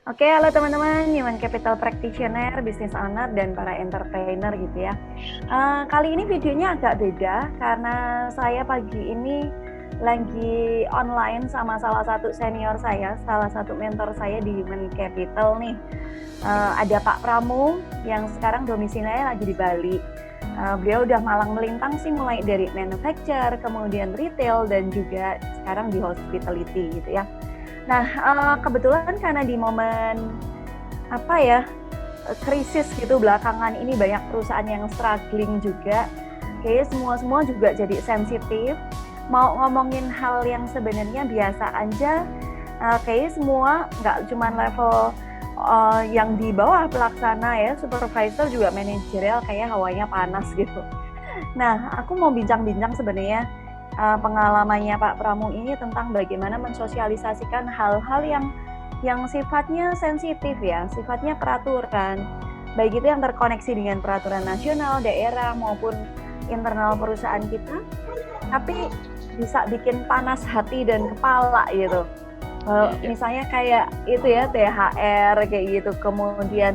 Oke, halo teman-teman, Human Capital Practitioner, Business Owner, dan para entrepreneur gitu ya. Kali ini videonya agak beda karena saya pagi ini lagi online sama salah satu senior saya, salah satu mentor saya di Human Capital nih. Ada Pak Pramu yang sekarang domisilinya lagi di Bali. Beliau udah malang melintang sih, mulai dari manufacture, kemudian retail, dan juga sekarang di hospitality gitu ya. Nah, kebetulan karena di momen krisis gitu belakangan ini banyak perusahaan yang struggling juga, kayaknya semua juga jadi sensitif. Mau ngomongin hal yang sebenarnya biasa aja, kayaknya semua nggak cuma level yang di bawah pelaksana ya, supervisor juga manajerial, kayak hawanya panas gitu. Nah, aku mau bincang-bincang sebenarnya pengalamannya Pak Pramu ini tentang bagaimana mensosialisasikan hal-hal yang sifatnya sensitif ya, sifatnya peraturan, baik itu yang terkoneksi dengan peraturan nasional, daerah maupun internal perusahaan kita, tapi bisa bikin panas hati dan kepala gitu. Misalnya kayak itu ya, THR kayak gitu, kemudian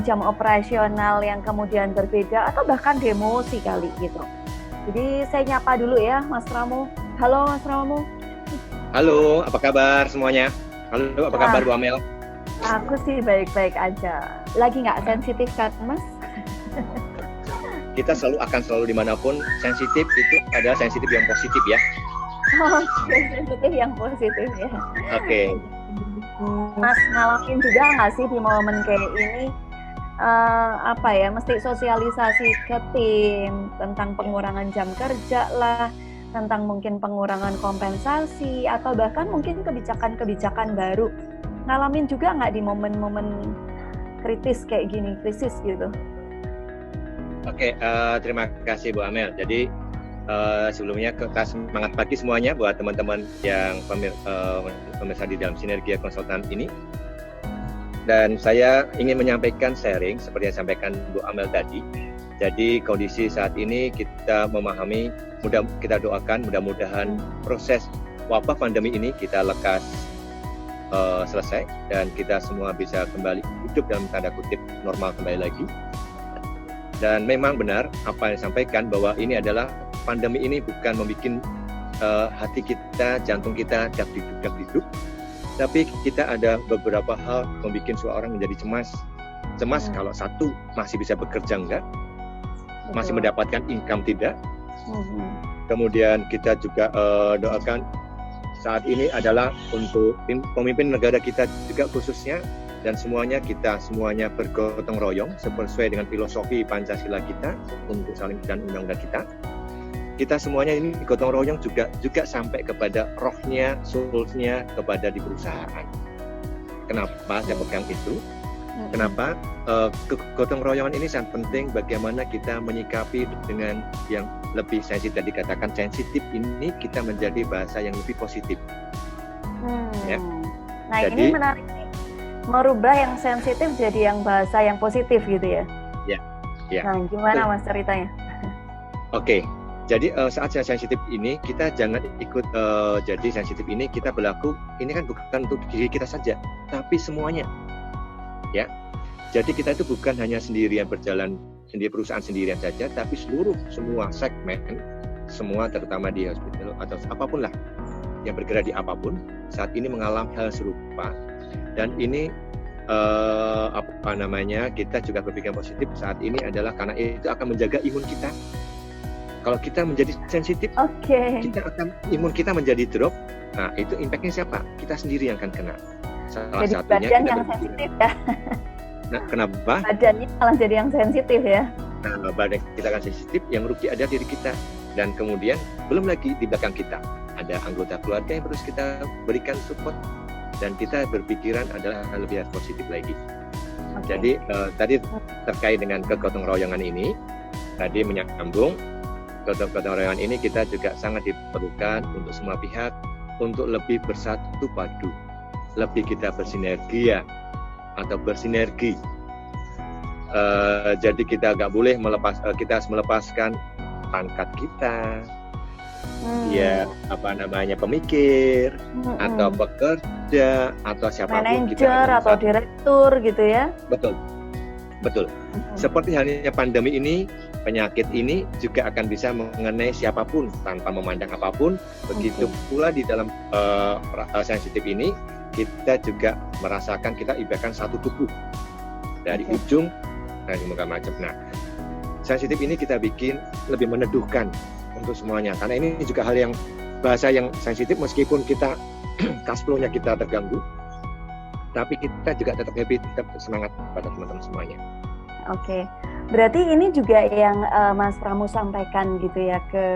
jam operasional yang kemudian berbeda, atau bahkan demosi kali gitu. Jadi saya nyapa dulu ya Mas Pramu. Halo Mas Pramu. Halo, apa kabar semuanya? Halo, apa kabar Bu Amel? Aku sih baik-baik aja. Lagi nggak sensitif kan Mas? Kita akan selalu dimanapun sensitif itu adalah sensitif yang positif ya. Oke, sensitif yang positif ya. Oke. Mas ngalamin juga nggak sih di momen kayak ini? Mesti sosialisasi ke tim tentang pengurangan jam kerja lah, tentang mungkin pengurangan kompensasi, atau bahkan mungkin kebijakan-kebijakan baru. Ngalamin juga nggak di momen-momen kritis kayak gini, krisis gitu? Oke, terima kasih Bu Amel. Jadi sebelumnya semangat pagi semuanya buat teman-teman yang pemirsa di dalam Sinergia Konsultan ini. Dan saya ingin menyampaikan sharing seperti yang disampaikan Bu Amel tadi. Jadi kondisi saat ini kita memahami, kita doakan mudah-mudahan proses wabah pandemi ini kita lekas selesai dan kita semua bisa kembali hidup dalam tanda kutip normal kembali lagi. Dan memang benar apa yang disampaikan bahwa ini adalah pandemi ini bukan membuat hati kita, jantung kita dak-diduk. Tapi kita ada beberapa hal membuat seorang menjadi cemas. Kalau satu masih bisa bekerja enggak, masih mendapatkan income tidak. Kemudian kita juga doakan saat ini adalah untuk pemimpin negara kita juga khususnya, dan kita semuanya bergotong royong sesuai dengan filosofi Pancasila kita untuk saling dan undang-undang kita. Kita semuanya ini gotong royong juga sampai kepada rohnya, soulnya kepada di perusahaan. Kenapa saya pegang itu? Kenapa gotong royongan ini sangat penting? Bagaimana kita menyikapi dengan yang lebih sensitif, dikatakan sensitif ini kita menjadi bahasa yang lebih positif. Ya. Nah, jadi, ini menarik nih, merubah yang sensitif jadi yang bahasa yang positif gitu ya? Ya. Nah, gimana Mas ceritanya? Oke. Jadi saat saya sensitif ini kita jangan ikut jadi sensitif ini kita berlaku ini kan bukan untuk diri kita saja tapi semuanya ya. Jadi kita itu bukan hanya sendirian berjalan sendiri perusahaan sendirian saja tapi semua segmen semua terutama di hospital atau apapun lah yang bergerak di apapun saat ini mengalami hal serupa dan ini kita juga berpikir positif saat ini adalah karena itu akan menjaga imun kita. Kalau kita menjadi sensitif, imun kita menjadi drop. Nah, itu impact-nya siapa? Kita sendiri yang akan kena. Salah jadi satunya badan yang sensitif ya. Nah, kenapa? Badannya malah jadi yang sensitif ya. Nah, badan kita akan sensitif, yang rugi ada diri kita. Dan kemudian belum lagi di belakang kita ada anggota keluarga yang terus kita berikan support dan kita berpikiran adalah lebih positif lagi. Jadi tadi terkait dengan kegotong royongan ini, tadi menyambung. Gotong royongan ini kita juga sangat diperlukan untuk semua pihak untuk lebih bersatu padu, lebih kita bersinergi. Jadi kita nggak boleh kita harus melepaskan pangkat kita, pemikir atau ada atau siapapun kita manajer atau direktur gitu ya. Betul. Seperti halnya pandemi ini, penyakit ini juga akan bisa mengenai siapapun tanpa memandang apapun. Begitu pula di dalam sensitif ini, kita juga merasakan kita ibaratkan satu tubuh dari ujung dan segala macam. Nah, sensitif ini kita bikin lebih meneduhkan untuk semuanya, karena ini juga hal yang bahasa yang sensitif, meskipun kita cash flow-nya kita terganggu, tapi kita juga tetap happy, tetap semangat pada teman-teman semuanya. Oke, berarti ini juga yang Mas Pramu sampaikan gitu ya ke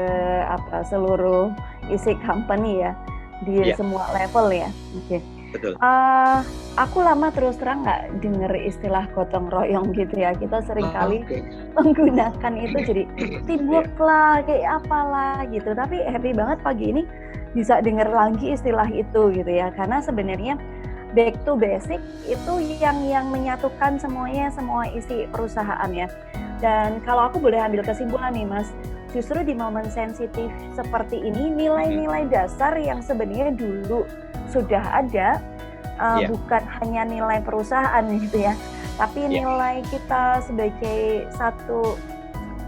seluruh isi company ya, di semua level ya. Oke. Betul. Aku lama terus terang nggak dengar istilah gotong royong gitu ya. Kita sering kali menggunakan itu jadi teamwork lah, kayak apalah gitu. Tapi happy banget pagi ini bisa dengar lagi istilah itu gitu ya. Karena sebenarnya back to basic itu yang menyatukan semuanya, semua isi perusahaan ya. Dan kalau aku boleh ambil kesimpulan nih Mas, justru di momen sensitif seperti ini, nilai-nilai dasar yang sebenarnya dulu sudah ada, bukan hanya nilai perusahaan gitu ya, tapi nilai kita sebagai satu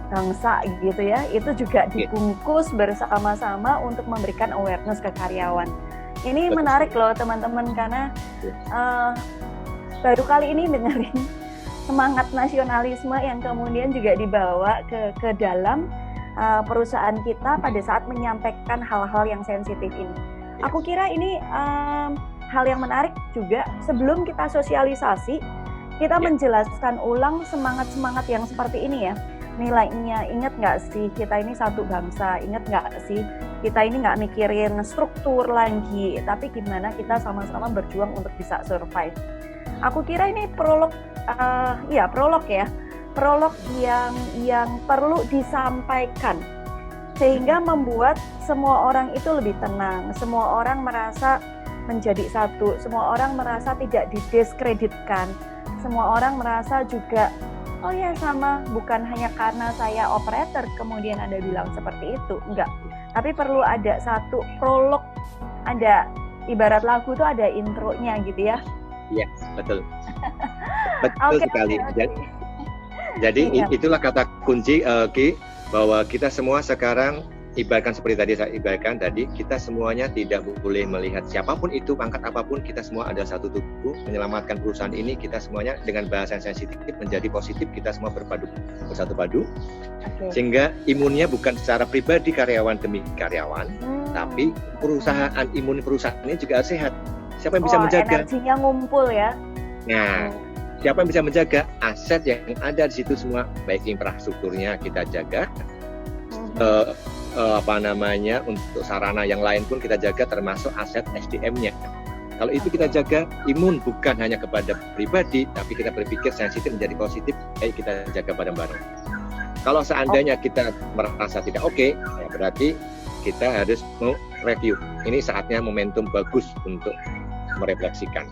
bangsa gitu ya, itu juga dibungkus bersama-sama untuk memberikan awareness ke karyawan. Ini menarik loh teman-teman, karena baru kali ini dengerin semangat nasionalisme yang kemudian juga dibawa ke dalam perusahaan kita pada saat menyampaikan hal-hal yang sensitif ini. Aku kira ini hal yang menarik juga. Sebelum kita sosialisasi, kita menjelaskan ulang semangat-semangat yang seperti ini ya. Nilainya, ingat nggak sih kita ini satu bangsa, ingat nggak sih kita ini nggak mikirin struktur lagi, tapi gimana kita sama-sama berjuang untuk bisa survive. Aku kira ini prolog yang perlu disampaikan, sehingga membuat semua orang itu lebih tenang, semua orang merasa menjadi satu, semua orang merasa tidak didiskreditkan, semua orang merasa juga, oh ya sama, bukan hanya karena saya operator kemudian Anda bilang seperti itu, enggak. Tapi perlu ada satu prolog, ada ibarat lagu tuh ada intronya gitu ya. Iya, betul. Betul sekali. Jadi itulah kata kunci Ki, bahwa kita semua sekarang ibaratkan seperti tadi saya ibaratkan tadi, kita semuanya tidak boleh melihat siapapun itu, pangkat apapun, kita semua ada satu tubuh, menyelamatkan perusahaan ini, kita semuanya dengan bahasa yang sensitif menjadi positif, kita semua bersatu padu, sehingga imunnya bukan secara pribadi karyawan demi karyawan, tapi perusahaan, imun perusahaan ini juga harus sehat. Siapa yang bisa menjaga? Energinya ngumpul ya. Nah, siapa yang bisa menjaga aset yang ada di situ semua, baik infrastrukturnya kita jaga, untuk sarana yang lain pun kita jaga, termasuk aset SDM-nya. Kalau itu kita jaga, imun bukan hanya kepada pribadi, tapi kita berpikir sensitif menjadi positif, baik kita jaga bareng-bareng. Kalau seandainya kita merasa tidak oke, ya berarti kita harus review. Ini saatnya momentum bagus untuk merefleksikan.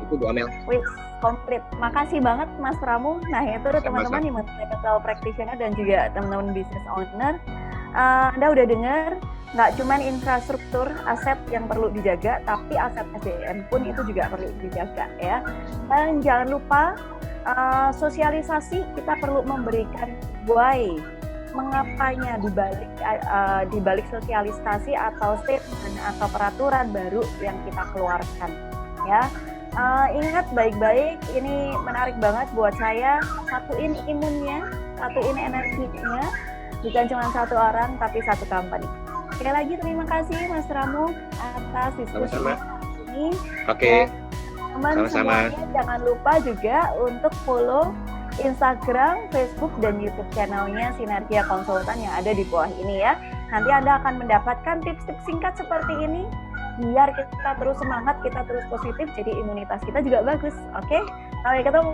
Itu Bu Amel. Wih, komplit. Makasih banget Mas Pramu. Nah itu teman-teman Human Capital Practitioner dan juga teman-teman business owner. Anda udah dengar, nggak cuma infrastruktur aset yang perlu dijaga, tapi aset SDM pun itu juga perlu dijaga ya. Dan jangan lupa sosialisasi, kita perlu memberikan why, mengapanya di balik sosialisasi atau statement atau peraturan baru yang kita keluarkan ya. Ingat baik-baik, ini menarik banget buat saya, satuin imunnya, satuin energinya, bukan cuma satu orang tapi satu company. Sekali lagi terima kasih Mas Pramu atas diskusi ini. Teman-teman semuanya jangan lupa juga untuk follow Instagram, Facebook, dan YouTube channelnya Sinergia Konsultan yang ada di bawah ini ya. Nanti Anda akan mendapatkan tips-tips singkat seperti ini biar kita terus semangat, kita terus positif, jadi imunitas kita juga bagus. Oke? Sampai ketemu.